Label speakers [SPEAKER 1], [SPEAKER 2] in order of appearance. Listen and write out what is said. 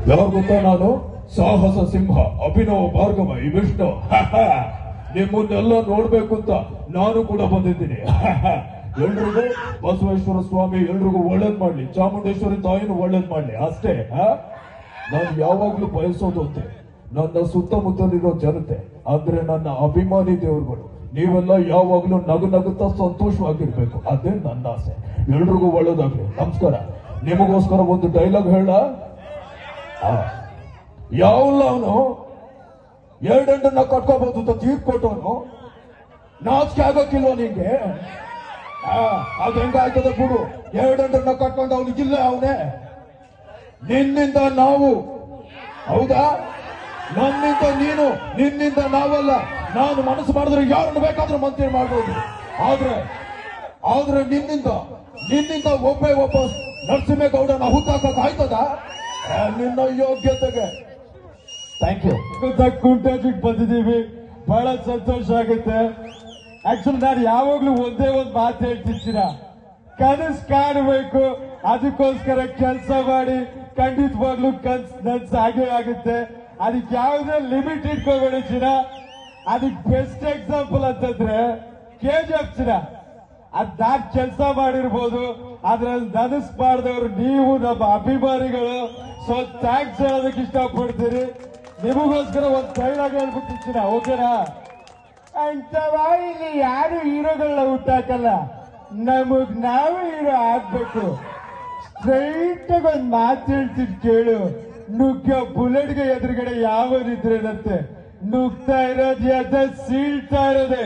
[SPEAKER 1] ಯಾರು ಗೊತ್ತಾ? ನಾನು ಸಾಹಸ ಸಿಂಹ, ಅಭಿನವ ಭಾರ್ಗವ, ಈ ವಿಷ್ಣು. ನಿಮ್ಮನ್ನೆಲ್ಲ ನೋಡ್ಬೇಕು ಅಂತ ನಾನು ಕೂಡ ಬಂದಿದ್ದೀನಿ. ಎಲ್ರಿಗೂ ಬಸವೇಶ್ವರ ಸ್ವಾಮಿ ಎಲ್ರಿಗೂ ಒಳ್ಳೇದ್ ಮಾಡ್ಲಿ, ಚಾಮುಂಡೇಶ್ವರಿ ತಾಯಿನೂ ಒಳ್ಳೇದ್ ಮಾಡ್ಲಿ, ಅಷ್ಟೇ. ನಾನು ಯಾವಾಗ್ಲೂ ಬಯಸೋದು ಅಂತೆ, ನನ್ನ ಸುತ್ತಮುತ್ತಲಿರೋ ಜನತೆ ಅಂದ್ರೆ ನನ್ನ ಅಭಿಮಾನಿ ದೇವರುಗಳು ನೀವೆಲ್ಲ ಯಾವಾಗ್ಲೂ ನಗುತ್ತಾ ಸಂತೋಷವಾಗಿರ್ಬೇಕು, ಅದೇ ನನ್ನ ಆಸೆ. ಎಲ್ರಿಗೂ ಒಳ್ಳೇದಾಗ್ಲಿ. ನಮಸ್ಕಾರ. ನಿಮಗೋಸ್ಕರ ಒಂದು ಡೈಲಾಗ್ ಹೇಳ. ಯಾವಲ್ಲ ಅವನು ಎರಡೆಂಡನ್ನ ಕಟ್ಕೋಬಹುದು ಅಂತ ತೀರ್ಪು ಕೊಟ್ಟವನು, ನಾಚಿಕೆ ಆಗೋಕ್ಕಿಲ್ವ ನಿಂಗೆ? ಅದ್ ಹೆಂಗಾಯ್ತದ ಬಿಡು. ಎರಡೆಂಡನ್ನ ಕಟ್ಕೊಂಡು ಅವನಿಗಿಲ್ಲ, ಅವನೇ. ನಿನ್ನಿಂದ ನಾವು, ಹೌದಾ? ನನ್ನಿಂದ ನೀನು, ನಿನ್ನಿಂದ ನಾವಲ್ಲ. ನಾನು ಮನಸ್ಸು ಮಾಡಿದ್ರೆ ಯಾರನ್ನು ಬೇಕಾದ್ರೂ ಮಂತ್ರಿ ಮಾಡ್ಬೋದು. ಆದ್ರೆ ನಿನ್ನಿಂದ ಒಬ್ಬ ನರಸಿಂಹೇಗೌಡನ ಹುಟ್ಟಾಕಕ್ ಆಯ್ತದ? ನಿನ್ನ ಯೋಗ್ಯತೆಗೆ ಥ್ಯಾಂಕ್ ಯು.
[SPEAKER 2] ಕುಂಟಾಜಿಗೆ ಬಂದಿದ್ದೀವಿ, ಬಹಳ ಸಂತೋಷ ಆಗುತ್ತೆ. ಆಕ್ಚುಲಿ ನಾನು ಯಾವಾಗ್ಲೂ ಒಂದೇ ಒಂದು ಮಾತು ಹೇಳ್ತಿರ್ತೀರ, ಕನಸು ಕಾಣಬೇಕು, ಅದಕ್ಕೋಸ್ಕರ ಕೆಲಸ ಮಾಡಿ ಖಂಡಿತವಾಗ್ಲೂ ಕನಸು ಹಾಗೆ ಆಗುತ್ತೆ. ಅದಕ್ಕೆ ಯಾವುದೇ ಲಿಮಿಟ್ ಇಟ್ಕೋಬೇಡಿ ಚಿರ. ಅದಕ್ಕೆ ಬೆಸ್ಟ್ ಎಕ್ಸಾಂಪಲ್ ಅಂತಂದ್ರೆ KGF ಚಿರ. ನಾನ್ ಕೆಲಸ ಮಾಡಿರ್ಬೋದು, ಅದ್ರಲ್ಲಿ ನನಸ್ ಮಾಡಿದವರು ನೀವು, ನಮ್ಮ ಅಭಿಮಾನಿಗಳು. ಸೊ ಥ್ಯಾಂಕ್ಸ್ ಹೇಳೋದಕ್ಕೆ ಇಷ್ಟಪಡ್ತೀರಿ. ನಿಮಗೋಸ್ಕರ ಒಂದು ಡೈಲಾಗ್ ಹೇಳ್ಬಿಟ್ಟಿರ್ತೀರ, ಓಕೆನಾ? ಅಂತವಾ ಇಲ್ಲಿ ಯಾರು ಹೀರೋಗಳನ್ನ ಹುಟ್ಟಾಕಲ್ಲ, ನಮಗ್ ನಾವು ಹೀರೋ ಆಗ್ಬೇಕು. ಸ್ಟ್ರೈಟ್ ಆಗಿ ಒಂದು ಮಾತು ಹೇಳ್ತಿದ್ ಕೇಳು. ನುಗ್ಗ ಬುಲೆಟ್ಗೆ ಎದುರುಗಡೆ ಯಾವನಿದ್ರೇನಂತೆ, ನುಗ್ತಾ ಇರೋದು ಸೀಳ್ತಾ ಇರೋದೆ.